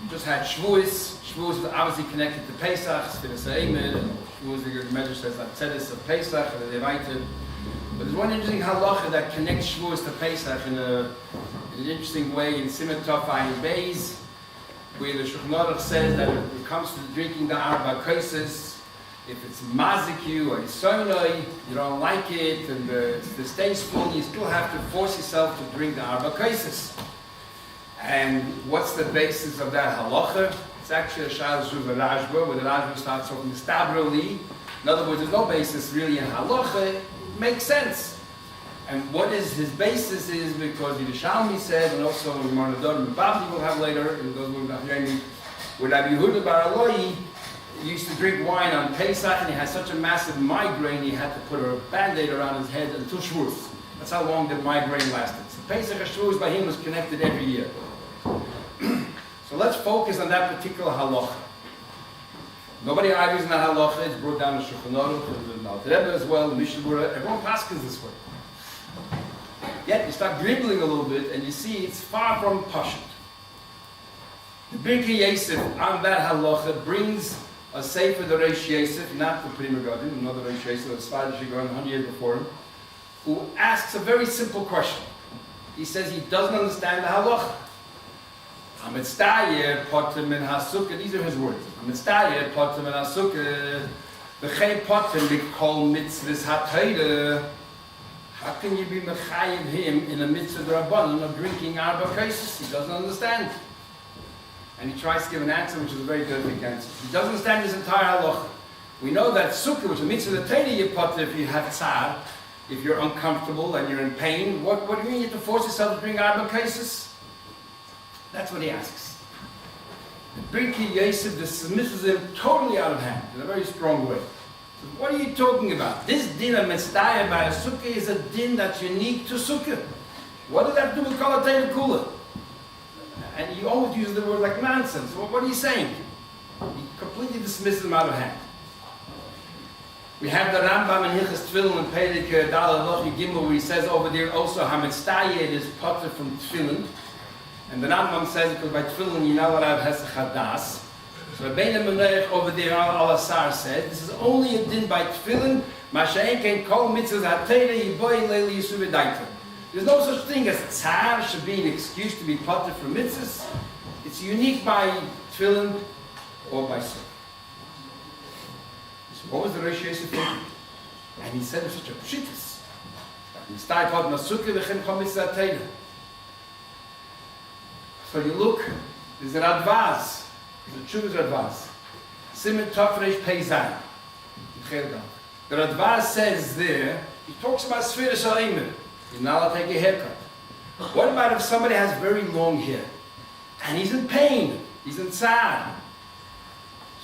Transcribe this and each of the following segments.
just had Shavuos. Shavuos is obviously connected to Pesach, Sfiras HaEmer, and Shavuos, the Medrash says that Tzedis of Pesach, and they write it. But there's one interesting halacha that connects Shavuos to Pesach in an interesting way in Siman Tov Ayin Beis, where the Shulchan Aruch says that when it comes to drinking the Arba Kaises, if it's mazik or yisonoi, you don't like it, and the distasteful, you still have to force yourself to drink the Arba Kaises. And what's the basis of that halacha? It's actually a Shavuos of the Rashba, where the Rashba starts talking stabroli. In other words, there's no basis really in halacha. It makes sense. And what is his basis is because the Yerushalmi said, and also Marnadon and Babdi will have later, and those will not hearing me, with Rabbi Yehuda Bar Eloi, he used to drink wine on Pesach, and he had such a massive migraine, he had to put a band-aid around his head until Shavuos. That's how long the migraine lasted. So Pesach and Shavuos by him was connected every year. So let's focus on that particular halacha. Nobody argues in that halacha. It's brought down to Shulchan Aruch, and the Alter Rebbe as well, the Mishnah Berurah. Everyone paskins this way. Yet you start dribbling a little bit, and you see it's far from pashut. The Birkei Yosef on that halacha brings a sefer the Reish Yosef, not the Pri Megadim, another Reish Yosef, a Sfar Shigon 100 years before him, who asks a very simple question. He says he doesn't understand the halacha. Amitstayer potem min hasukah. These are his words. Amitstayer potem min hasukah. V'chei potem mikol mitzvahs hatayda. How can you be mechayim him in a mitzvah d'rabbanan of drinking arba kaises? He doesn't understand. And he tries to give an answer which is a very perfect answer. He doesn't understand his entire halacha. We know that sukkah, which is a mitzvah d'tayda, you potter if you have tzar, if you're uncomfortable and you're in pain. What do you mean you have to force yourself to drink arba kaises? That's what he asks. The Birkei Yosef dismisses him totally out of hand, in a very strong way. So what are you talking about? This din of Mestaya by a sukkah is a din that's unique to sukkah. What does that do with Kol HaTorah Kula? And he always uses the word like nonsense. Well, what are you saying? He completely dismisses him out of hand. We have the Rambam in Hilchas Tefillin and Perek Daled Lochi Gimel, where he says over there also HaMetztayeh is potter from Tefillin. And the Rambam says, because by Tefillin you're not allowed Hesach Hadas. So Rabbeinu Menach over there, Al-Asar said, this is only a din by Tefillin, Masha'en Ken Kol Mitzvahs HaTorah Yiboy Leili Yeshivah Gedolah. There's no such thing as tzar should be an excuse to be potter from mitzvahs. It's unique by Tefillin or by sukkah. So what was the Reish Yosef thinking? And he said it was such a pshitus. Mistai pot Masukkah V'chem Kol Mitzvahs HaTorah. So you look, there's a Radvaz, there's a Chuvas Radvaz. Siman Tov Reish Pei Zayin. The Radvaz says there, he talks about Sfiras HaEmer. You're not allowed to take a haircut. What about if somebody has very long hair? And he's in pain, he's in tzar.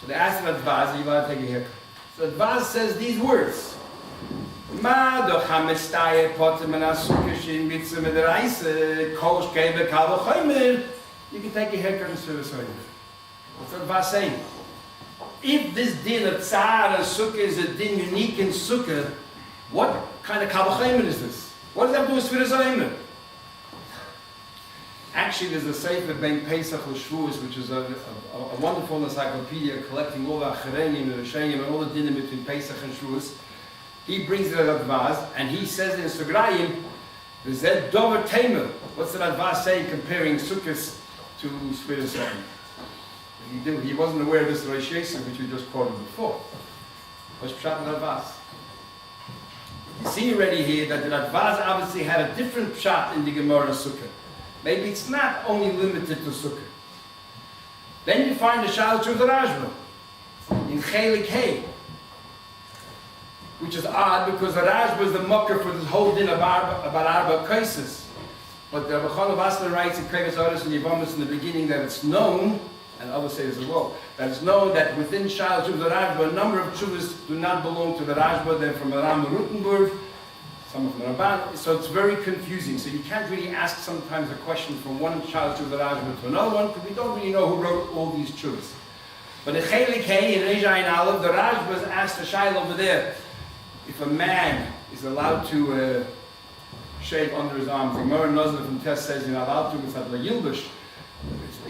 So they ask the Radvaz, are you allowed to take a haircut? So the Radvaz says these words. Ma doch ha-metztayeh potem min ha-sukkah she'im mitzvah mid'oraisa kol shkei b'kal v'chomer. You can take a haircut in Sfiras HaEmer. What's the Radvaz saying? If this din of tzar and sukkah is a din unique in sukkah, what kind of kal v'chomer is this? What does that do with Sfiras HaEmer? Actually, there's a sefer Ben Pesach L'Shvuos, which is a wonderful encyclopedia collecting all the acharenim and the Rishonim and all the dinim between Pesach and Shavuos. He brings the Radvaz, and he says in Sugrayim, "Zed dover tamer." What's the Radvaz saying comparing Sukkos to Sfiras HaEmer? He wasn't aware of this Reish Yosef, which we just quoted before. What's Pshat in Radvaz? You see already here that the Radvaz obviously had a different Pshat in the Gemara Sukkah. Maybe it's not only limited to Sukkah. Then you find the Shavuos of the Rashba in Chelik Hey, which is odd because the Rashba is the mucker for this whole din about Arba Kaises. But the Rabbi Chana writes in Kregas Oris and Yevamis in the beginning that it's known, and others say this as well, that it's known that within Shavuos of the Rashba, a number of Chuvas do not belong to the Rashba, they're from Aram Rutenburg, some of them are Rabban, so it's very confusing. So you can't really ask sometimes a question from one Shavuos of the Rashba to another one, because we don't really know who wrote all these Chuvas. But in Chelik Hey, in Reish Ayin Aleph, the Rashba is asked the Shail over there, if a man is allowed to shave under his arms. The Gemara Nozler from Tess says you're not allowed to, it's not like Yilbush.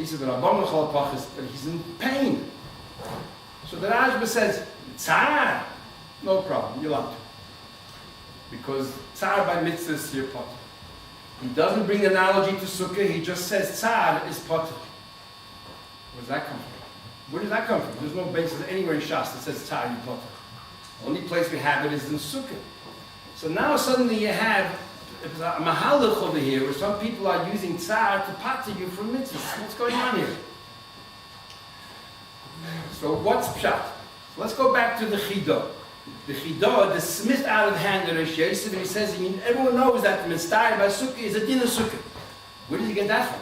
He says, but he's in pain. So the Rashba says, Tsar, no problem, you're allowed to. Because Tsar by mitzvah is your potter. He doesn't bring the analogy to Sukkah, he just says Tsar is potter. Where does that come from? Where does that come from? There's no basis anywhere in Shas that says Tsar is potter. The only place we have it is in Sukkah. So now suddenly you have a mahalach over here where some people are using Tsar to potter you for mitzvahs. What's going on here? So what's pshat? Let's go back to the Chidah. The Chidah dismissed out of hand the Rosh Yosef, and he says, everyone knows that the Mitzvah by Sukkah is a din of Sukkah. Where did he get that from?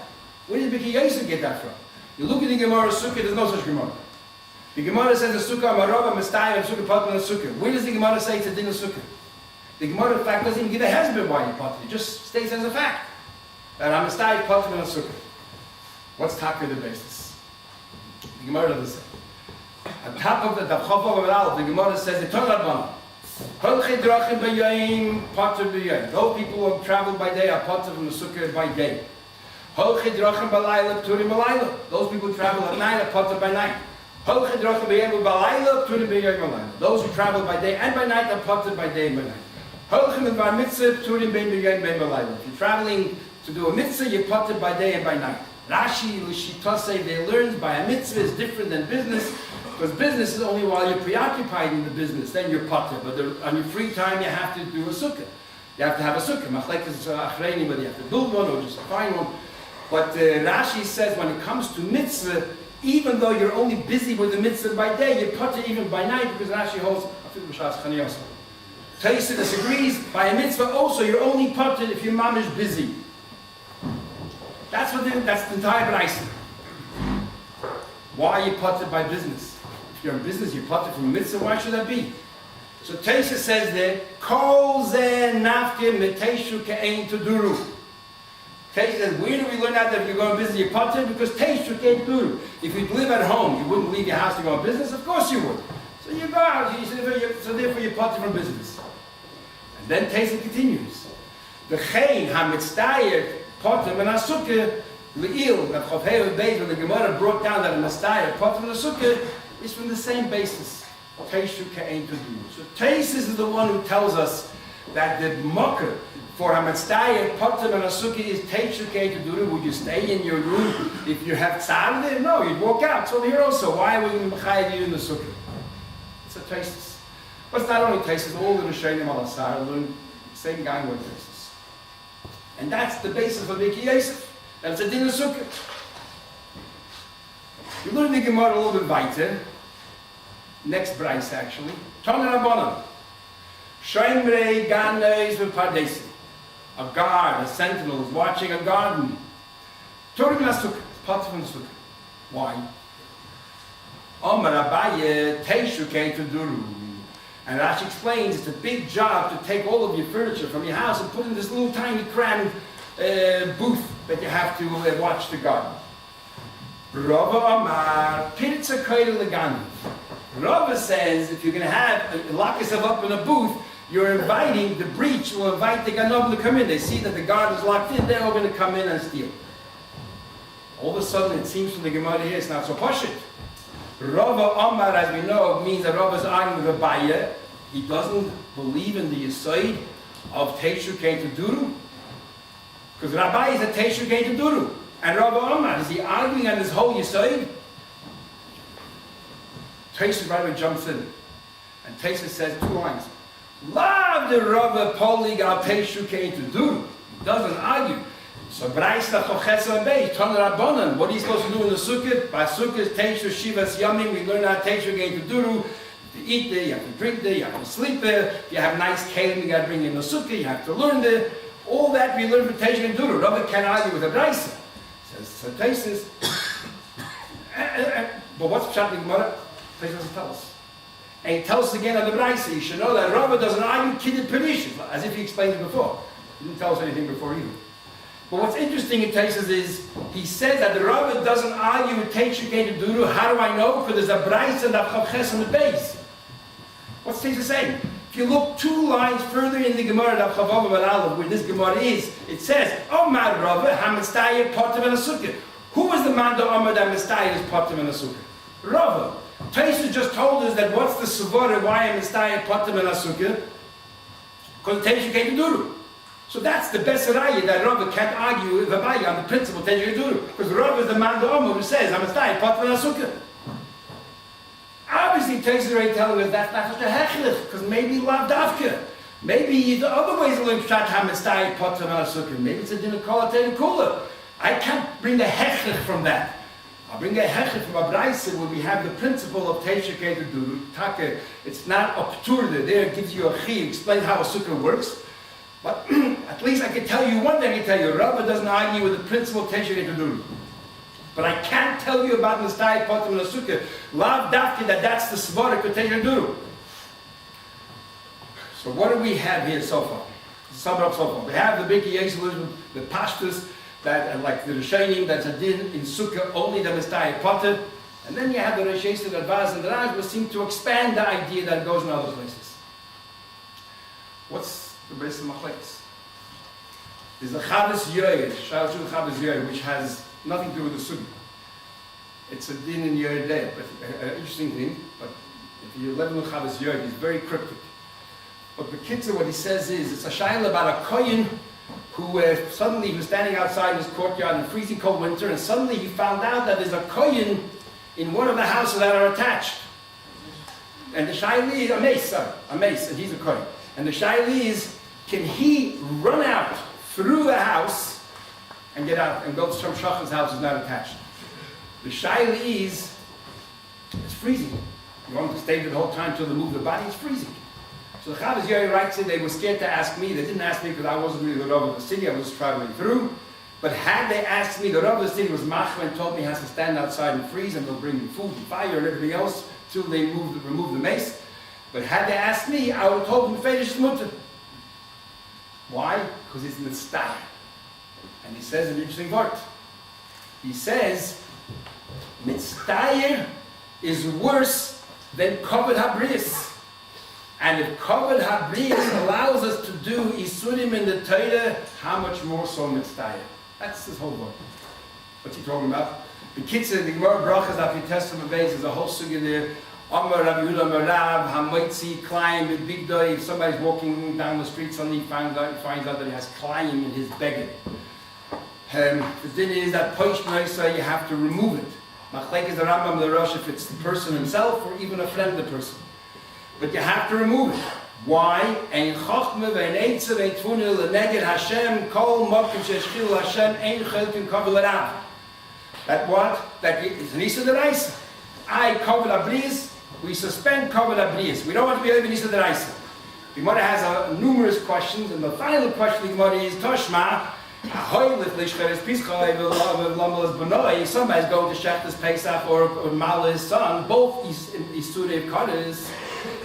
Where did B'ki Yosef get that from? You look at the Gemara Sukkah, there's no such Gemara. The Gemara says the Sukkah, Amarava, Mitzvah, and Sukkah, Potter, and Sukkah. Where does the Gemara say it's a din of Sukkah? The Gemara, in fact, doesn't even give a husband why you potter. It just states as a fact that I'm Mitzvah, Potter, and Sukkah. What's Taka the basis? The Gemara doesn't say. On top of the Chav the Gemara says the Torah Rabban. Those people who travel by day are potter from the Sukkah by day. Those people who travel at night are potter by night. Those who travel by day and by night are potter by day and by night. If you're traveling to do a mitzvah, you're potter by day and by night. Rashi, Lishitase, they learned by a mitzvah is different than business. Because business is only while you're preoccupied in the business, then you're potter. But on your free time, you have to do a sukkah. You have to have a sukkah. Machlek is achreini, whether you have to build one or just find one. But Rashi says when it comes to mitzvah, even though you're only busy with the mitzvah by day, you're potter even by night, because Rashi holds Taisa disagrees. By a mitzvah also, you're only potter if your mom is busy. That's the entire Braisa. Why are you potter by business? If you're in business, you're potter from a mitzvah, why should that be? So Taisa says there, Kol ze nafke meteshu ke'ein tuduru. Taisa says, where do we learn out that if you're going business, you're potter? Because teshu ke'ein tuduru. If you live at home, you wouldn't leave your house to go on business? Of course you would. So you go out, so therefore you're potter from business. And then Taisa continues. The chein ha-mitzdayer potter men ha-sukkah Le'il, that Chavhei Beis, when the Gemara brought down that a Mastaya, apart from the Sukkah, is from the same basis. Teishu Ka'ein Tuduru. So Teis is the one who tells us that the Mocker for a Mastaya, Potter and a Sukkah is Teishu Ka'ein Tuduru. Would you stay in your room if you have Tzar there? No, you'd walk out. So here also, why would you Mechayev you in the Sukkah? It's a Teis. But it's not only Teis, all the Rishonim al-Asar learn the same guy with Teis. And that's the basis of B'ki Yosef. That's a din of Sukkah. You learn the Gemara a little bit weiter. Next Bryce, actually. Tana Rabbanan. Shoimrei Ganeis v'Pardesi. A guard, a sentinel, is watching a garden. Torah min Sukkah. It's part of the Sukkah. Why? Omar Abaye Teishu Kei Tuduru. And Rashi explains it's a big job to take all of your furniture from your house and put in this little tiny crammed booth that you have to watch the garden. Rava Amar Pirza Koyre Legani. Rava says if you're going to lock yourself up in a booth, you're inviting the breach will invite the Ganob to come in. They see that the guard is locked in, they're all going to come in and steal. All of a sudden, it seems from the Gemara here, it's not so pashut. Rava Amar, as we know, means that Rava is arguing with Rabbi. He doesn't believe in the Yesod of Teishu Kein Tuduru. Because Rabbi is a Teishu Kein Tuduru. And Rava Amar, is he arguing on this whole Yesod? Teishu Rabbi jumps in. And Teishu says 2 lines. Love the Rava Polig al Teishu Kein Tuduru. He doesn't argue. So Braisa Chochesa Beis, Tana Rabbanan. What are you supposed to do in the Sukkah? By Sukkah, Teishu Shivas Yamim, we learn how Teishu Kein Tuduru. To eat there, you have to drink there, you have to sleep there. If you have nice kelim, you got to bring in the Sukkah, you have to learn there. All that we learn from Teishu Kein Tuduru. Rabbi can't argue with a Braisa. So Teishu but what's Pshat in Gemara? Teishu doesn't tell us. And he tells us again on the Braisa. You should know that Rabbi doesn't argue Kidded Perishis, as if he explained it before. He didn't tell us anything before either. But what's interesting in Teishu is, he says that the Rabbi doesn't argue with Teishu Kein Tuduru. How do I know? Because there's a Braisa and a Chavches on the base. What's Teishu saying? If you look 2 lines further in the Gemara, where this Gemara is, it says, Omar Rabbi, Hamitztayeh Potter and Sukkah. Who was the man that Amar that Mistaya is Potem and Asukah? Rabbi. Taisus just told us that what's the Savara, why am Mistaya Potem and Asukah? Because Taisus came to Duru. So that's the best raya that Rabbi can't argue with Rabbi on the principle Taisus Duru. Because Rabbi is the man that Amar who says, I'm Mistaya Potem and Asukah. Obviously, Taisus already telling us that's not such a hechlich, because maybe Lav Davka. Maybe the other ways of learning Pshat HaMistaya Potem and Asukah. Maybe it's a dinner call and cooler. I can't bring a hechlich from that. I'll bring a hechlich from a braisa where we have the principle of Teisha Keter Duru. Taka, it's not a p'turda. There it gives you a chi, explain how a sukkah works. But at least I can tell you one thing. I can tell you, Rabbi doesn't argue with the principle of Teisha Keter Duru. But I can't tell you about Mistaya Potem and Asukah. Lav dafki that's the svara of Teisha Duru. So what do we have here so far? Sum it up so far. We have the big Yeshivah, the pashtus, that like the Rishonim, that's a din in Sukkah, only the Mistaya Potem. And then you have the Rishonim that Vaz and the Raj, which seem to expand the idea that goes in other places. What's the base of Machlekes? There's the Chavos Yoyer, Shavuos Chavos Yoyer, which has nothing to do with the Sukkah. It's a din in Yoyer Day, but an interesting thing. But if you live in Chavos Yoyer, he's very cryptic. But the Kitzur, what he says is, it's a shayla about a kohen who suddenly he was standing outside his courtyard in a freezing cold winter, and suddenly he found out that there's a kohen in one of the houses that are attached. And the shayla is a mace, and he's a kohen. And the shayla is, can he run out through the house and get out and go to some shachan's house is not attached? The shayla is, it's freezing. You want to stay the whole time till they move the body, it's freezing. So the Chavos Yoyer writes in, they were scared to ask me. They didn't ask me because I wasn't really the Rav of the city, I was traveling through. But had they asked me, the Rav of the city was machma and told me he has to stand outside and freeze and they'll bring me food and fire and everything else till they remove the mace. But had they asked me, I would have told them finish mutter. Why? Because it's Mistaya. And he says an interesting word. He says, Mistaya is worse than Kavod HaBris. And if Kavod HaBris allows us to do Isurim in the Torah, how much more so Mistaya? That's his whole word. What's he talking about? The Kitzur, the Gemara Brachas, after Testament base, there's a whole sugya there. Amar Rabbi Yehuda Amar Rav, Hamoitzi, Klayim, with big day. If somebody's walking down the street, suddenly he finds out that he has Klayim in his beggar. The thing is that Poish Noisa, you have to remove it. Machlek is the Rambam the Rosh, if it's the person himself or even a friend of the person. But you have to remove it. Why? Ein Chochme ve'ein Eitzer ve'ein Tfunil le'neged Hashem kol mokim she'eshchilu Hashem ein chelkin kavod l'rav. That what? That it's Nisa D'Raisa. Kavod HaBris, we suspend Kavod HaBris. We don't want to be able to Nisa D'Raisa. The Gemara has numerous questions, and the final question of the Gemara is Toshma. Somebody's going to Shechtas Pesach or Mal his son, both Isurei Kodesh.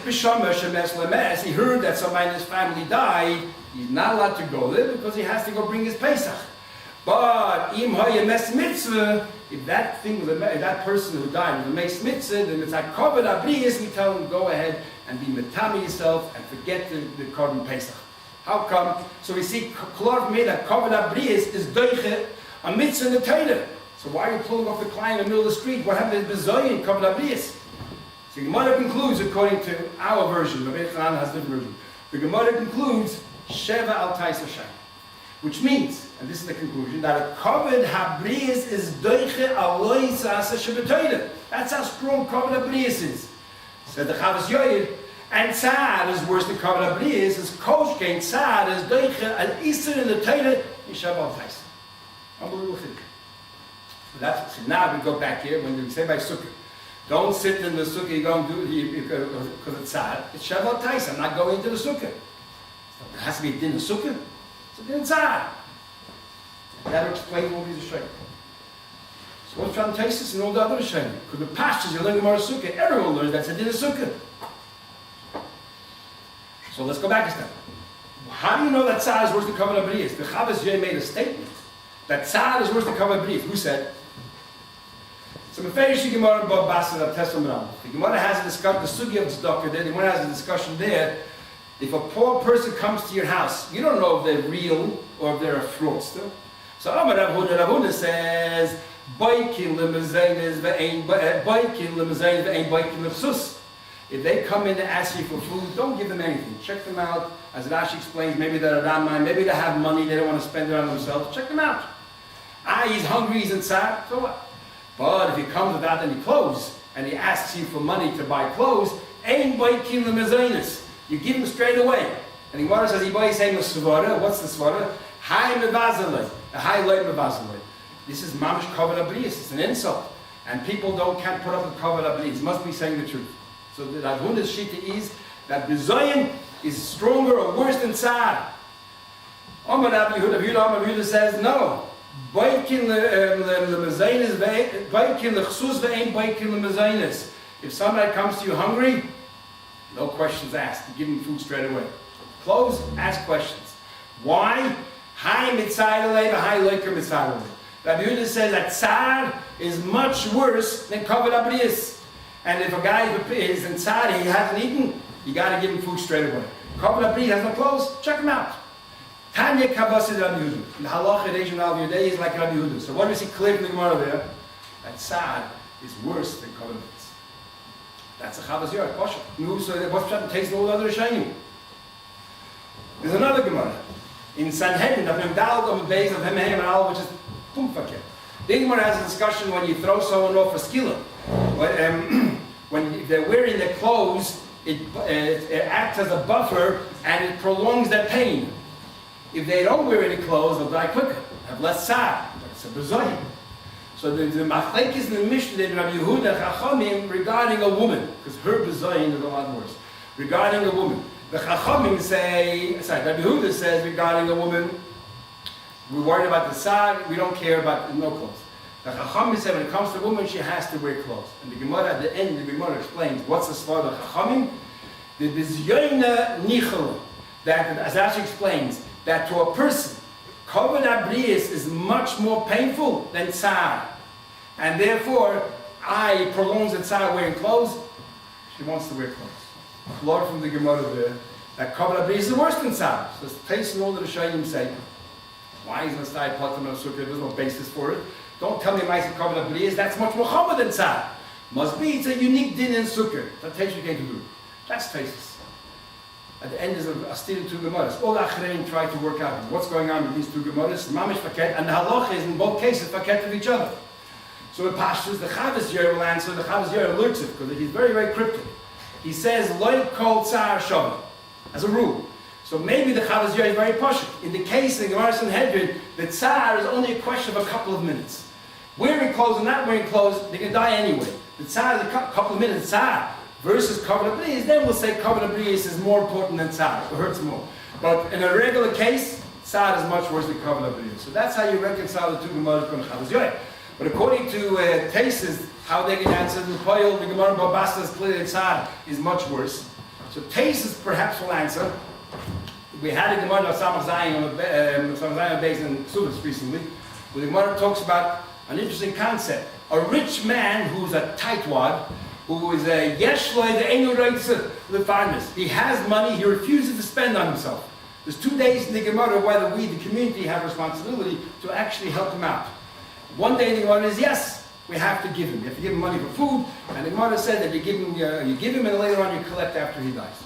He heard that somebody in his family died. He's not allowed to go there because he has to go bring his Pesach. But if that person who died was a mes mitzvah, then it's like Kavod HaBris, we tell him go ahead and be metami yourself and forget the Korban Pesach. How come? So we see Klor made that Kavod HaBris is doiche a mitzvah in the Torah. So why are you pulling off the client in the middle of the street? What happened to Bezoyin Kavod HaBris? So the Gemara concludes, according to our version, Rabbi Chanan has a different version. The Gemara concludes Sheva al Tais Hashem, which means, and this is the conclusion, that a Kavod HaBris is doiche aloi sasa shebetoida. That's how strong Kavod HaBris is. Said the Chavos Yoyer. And Tzad is worse than Kavod HaBris, is Koshkein Tzad is doiche an Isser in the Torah Yeshivah al Tais. Unbelievable thing. So now we go back here when we say by Sukkah. Don't sit in the Sukkah, you go and do it because it's Tzad. It's Yeshivah al Tais. I'm not going into the Sukkah. It has to be a din of Sukkah. It's a din of Tzad. That'll explain all these Rishonim. So what's trying to taste this and all the other Rishonim? Because the pastors, you learn Gemara Sukkah, everyone learns that's a din of Sukkah. So let's go back a step. How do you know that Tzad is worse than Kavod HaBris? The Chavos Yoyer made a statement that Tzad is worse than Kavod HaBris. Who said? So Meferish Gemara and Bob Bassett of Tesla. The Gemara has a discussion, the Sugi of Tzedakah there, the Gemara has a discussion there. If a poor person comes to your house, you don't know if they're real or if they're a fraudster. So Amar Rav Huna says, Boikin lemezainis ve'ein boikin lemezainis ve'ein boikin lefsus. If they come in to ask you for food, don't give them anything. Check them out. As Rashi explains, maybe they're Ramai, maybe they have money, they don't want to spend it on themselves. Check them out. He's hungry, he's inside, so what? But if he comes without any clothes, and he asks you for money to buy clothes, ein boikin lemezainis. You give him straight away. And the Gemara says, Ibai saying the svara. What's the svara? Hai mevazalei. A high loy mevazalei. This is mamish kavod abrius. It's an insult. And people can't put up with kavod abrius. Must be saying the truth. So the Rav Hunda's shita is that bizoyin is stronger or worse than tzar. Amar Rabbi Yehuda says, no. Boikin lemezainis boikin lechsus ve'ein boikin lemezainis. If somebody comes to you hungry, no questions asked. You give him food straight away. Close, ask questions. Why? High mitzayalei, high loiker mitzayalei. Rabbi Yehuda says that tzar is much worse than kavod abrius. And if a guy is in tzar, he hasn't eaten, you got to give him food straight away. Kavod abrius has no clothes, check him out. Tanya kavasid Rabbi Yehuda. The halacha reish al yudei is like Rabbi Yehuda. So what do we see clear from the Gemara there? That tzar is worse than kavod abrius. That's a chavas yorah. No, so what's that takes all other shayim? There's another Gemara in Sanhedrin of Nemdal of Beis of Hemhem and Al, which is Pumfaket. The Gemara has a discussion when you throw someone off a skilla. When they're wearing their clothes, it acts as a buffer and it prolongs their pain. If they don't wear any clothes, they'll die quicker, have less tzar. It's a bezoyin. So the machlekes in the Mishnah in Rabbi Yehuda Chachamim regarding a woman, because her bezoyin is a lot worse. Regarding a woman. The Chachamim say, Rabbi Yehuda says regarding a woman, we're worried about the tzar, we don't care about no clothes. The Chachamim say when it comes to a woman, she has to wear clothes. And the Gemara at the end, the Gemara explains what's the svar of the Chachamim. The bizyoyna nichel, that as Rashi explains, that to a person, kavod abrius is much more painful than tzar. And therefore, prolongs the tzar wearing clothes, she wants to wear clothes. Lord from the Gemara there, that kavod abrius is worse than tzar. So taste and all the Rishayim say, why is Nastai Platinum and Sukkah? There's no basis for it. Don't tell me Maisa kavod abrius, that's much more chama than tzar. Must be, it's a unique din in Sukkah. That takes you going to do. That's taste. At the end is a still two Gemaras. All Achrein try to work out what's going on with these two Gemaras, Mamish Faket, and the halacha is in both cases Faket of each other. So in Pashtus, the Chavas Yer will answer, the Chavas Yer alerts it, because he's very, very cryptic. He says, Loi kol tzar shavah, as a rule. So maybe the Chavas Yer is very pashut. In the case in Gemara Sanhedrin, the tzar is only a question of a couple of minutes. Wearing clothes and not wearing clothes, they can die anyway. The tzar is a couple of minutes, tzar. Versus kavod abrius, then we'll say kavod abrius is more important than tzar. It hurts more. But in a regular case, tzar is much worse than kavod abrius. So that's how you reconcile the two Gemaras from Chavas Yoy. But according to Taisus, how they can answer the Poyel, the Gemara Babasta is clearly tzar is much worse. So Taisus perhaps will answer. We had a Gemara of Samach Zayin based in Ksubas recently, where the Gemara talks about an interesting concept. A rich man who's a tightwad, who is a yeshloi, the enu reitze, the farmers. He has money, he refuses to spend on himself. There's 2 days in the Gemara whether we, the community, have responsibility to actually help him out. One day the Gemara is, yes, we have to give him. You have to give him money for food, and the Gemara said that you give him and later on you collect after he dies.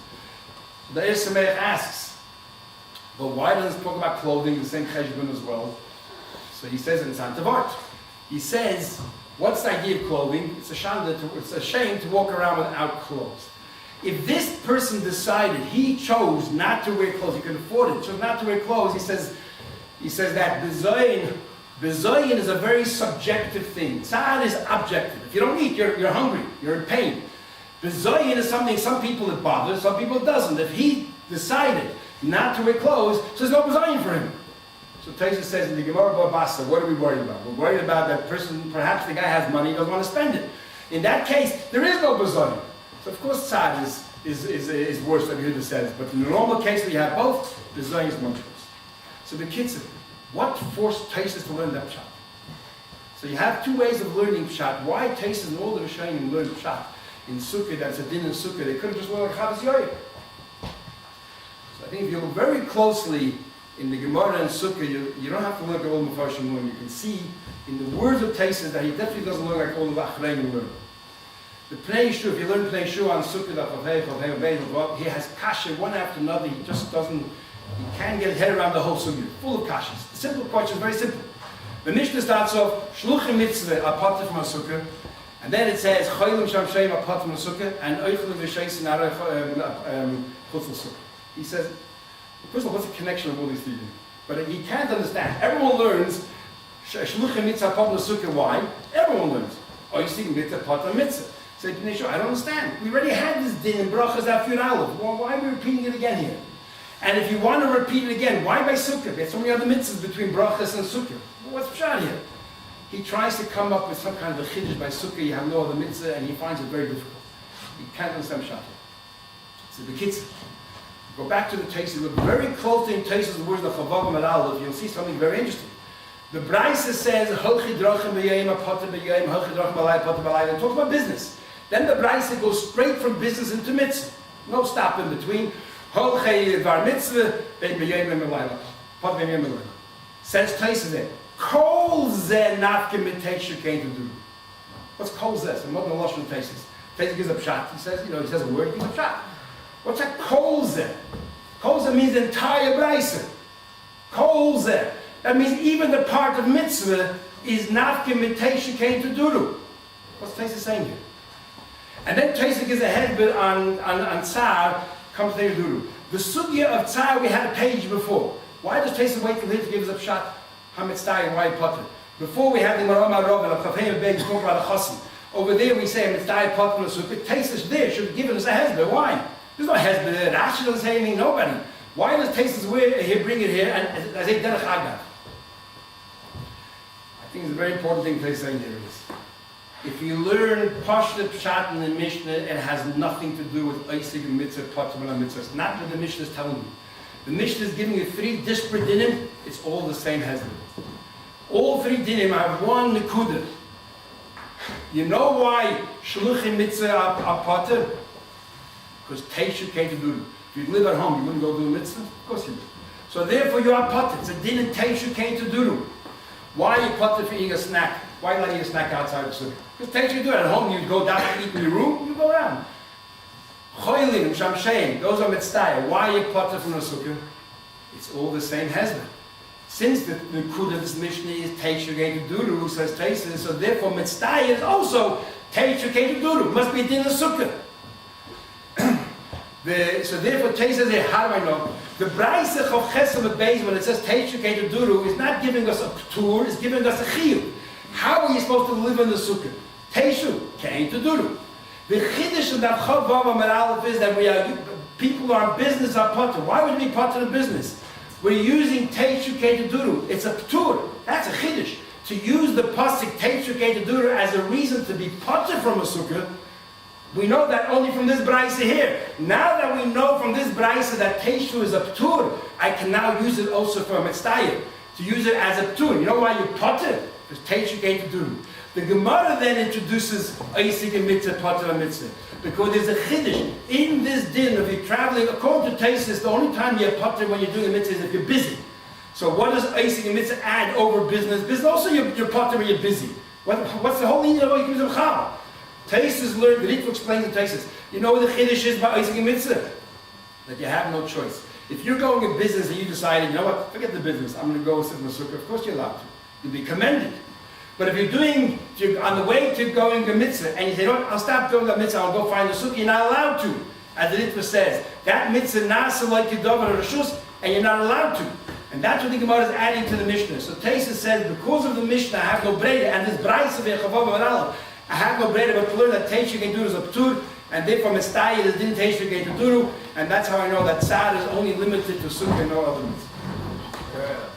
The Eir Sameach asks, but why doesn't it talk about clothing, the same cheshbon as well? So he says in Santa Vart, he says, what's the idea of clothing? It's a shame to walk around without clothes. If this person decided, he chose not to wear clothes, he could afford it, chose not to wear clothes, he says that bizoyin is a very subjective thing. Tzad is objective. If you don't eat, you're hungry, you're in pain. Bizoyin is something some people it bothers, some people it doesn't. If he decided not to wear clothes, so there's no bizoyin for him. So Taisa says in the Gemara Barbasa, what are we worried about? We're worried about that person, perhaps the guy has money, he doesn't want to spend it. In that case, there is no bizoyin. So of course tzad is worse than Yehuda says, but in the normal case we have both, bizoyin is much worse. So the kids, what forced Taisa to learn that pshat? So you have two ways of learning pshat. Why Taisa and all the Rishonim learn pshat in Sukkah, that's a din in Sukkah, they could have just learned Chavas Yoyim. So I think if you look very closely in the Gemara and Sukkah, you don't have to look at all the Mepharshim learn. You can see in the words of Taisus that he definitely doesn't look like all the Achreinim learn. The Pnei Yeshua, if you learn Pnei Yeshua on Sukkah, he has kasha one after another. He just doesn't, he can't get his head around the whole Sukkah. Full of kashas. The simple question is very simple. The Mishnah starts off, Shluchim Mitzvah, apart from a Sukkah. And then it says, Cholim Sham Shem apart from a Sukkah, and Oichel V'Sheisin Chutz Sukkah. He says, first of all, what's the connection of all these things? But he can't understand. Everyone learns Shluchim Mitzvah apart from a Sukkah. Why? Everyone learns. Oichel Mitzvah apart from Mitzvah. Say, I don't understand. We already had this din in Brachas Afyun Aleph. Well, why are we repeating it again here? And if you want to repeat it again, why by Sukkah? There's so many other mitzvahs between Brachas and Sukkah. Well, what's pshat here? He tries to come up with some kind of a chiddush by Sukkah. You have no other mitzvah, and he finds it very difficult. He can't understand pshat here. So the kids go back to the Taisus. Look very closely in Taisus, the words of Chavav and Aleph. You'll see something very interesting. The Brisa says, "Holchi drachim b'yayim, apotem b'yayim, holchi drachim b'alay, apotem b'alay." They talk about business. Then the Brisa goes straight from business into mitzvah. No stop in between. Holchi var mitzvah, b'yayim b'alay, apotem b'yayim b'alay. Says Taisus there. Kol zeh nafke mitesha came to do. What's kol zeh? I'm not in the Lashon Taisus. Taisus gives a pshat. He says a word. He gives a pshat. What's that kol zeh? Kol zeh means the entire Brisa. Kol zeh. That means even the part of mitzvah is nafke mitesha came to duru. What's Taisus saying here? And then Taisus gives a headbit on Tsar, comes to duru. The sugya of Tsar we had a page before. Why does Taisus wait till here to give us a pshat? Hamitztai and why potter? Before we have the Marama Rob and Chafei Beg talk about a Chassid. Over there we say Hamitztai potter. So if Taisus there should have given us a hezbollah. Why? There's no hezbollah there. Rashi doesn't say anything. Nobody. Why does Taisus here bring it here and as a derech agav? I think it's a very important thing Taisus saying here is, if you learn Pashta Pshat in the Mishnah, it has nothing to do with Eisig and Mitzvah, Potter and Mitzvah. It's not what the Mishnah is telling you. The Mishnah is giving you three disparate dinim. It's all the same hezbollah. All three dinim have one nekuda. You know why Shluchim Mitzvah are Potter? Because Teishu came to do it. If you live at home, you wouldn't go do a mitzvah? Of course you would. So therefore you are Potter. It's a din and Teishu came to do it. Why are you Potter for eating a snack? Why let you eat a snack outside the sukkah? Because Teishu do it. At home you go down to eat in your room, you go around. Choylim, Shamshein, those are mitzvah. Why are you Potter from the sukkah? It's all the same hezbollah. Since the kud of this Mishnah is Teishu Gei Duru, says Taisus, so therefore mitzvah is also Teishu Gei Duru. Must be din the sukkah. So therefore Taisus says, how do I know? The Brisa of Chesed Beis, when it says Teishu Gei Duru, is not giving us a ptur, it's giving us a chiyuv. How are you supposed to live in the sukkah? Teishu Gei Duru. The chiddush of that Chavav Aleph is that people are in business are potter. Why would we be potter in business? We're using Teishu Kei Duru. It's a ptur. That's a chiddush. To use the pasuk Teishu Kei Duru as a reason to be potter from a sukkah, we know that only from this brisa here. Now that we know from this brisa that Teishu is a ptur, I can now use it also for a mitzvah. To use it as a ptur. You know why you potter? Because Teishu Kei Duru. The Gemara then introduces Eisig and Mitzvah, Potter and Mitzvah. Because there's a chiddush in this din of you traveling. According to Taisus, the only time you're Potter when you're doing a mitzvah is if you're busy. So what does Eisig and Mitzvah add over business? Business also you're Potter when you're busy. What's the whole meaning of Eisig and Chal? Taisus learned, the Ritva explains to Taisus, you know what the chiddush is by Eisig and Mitzvah? That you have no choice. If you're going in business and you decided, you know what, forget the business, I'm going to go sit in the sukkah, of course you're allowed to. You'll be commended. But if you're on the way to going to mitzvah, and you say, I'll stop doing the mitzvah, I'll go find the sukkah, you're not allowed to. As the Ritva says, that mitzvah nasa like Kedolah or Rashus, and you're not allowed to. And that's what the Gemara is adding to the Mishnah. So Taisus says, because of the Mishnah, I have no breda, and this brayso of Yechavav and Aleph, I have no breda, but to learn that Teishu Gei Duru is a ptur, and therefore Mestayah is din Teishu Gei Duru, and that's how I know that Tzad is only limited to sukkah and no other mitzvah.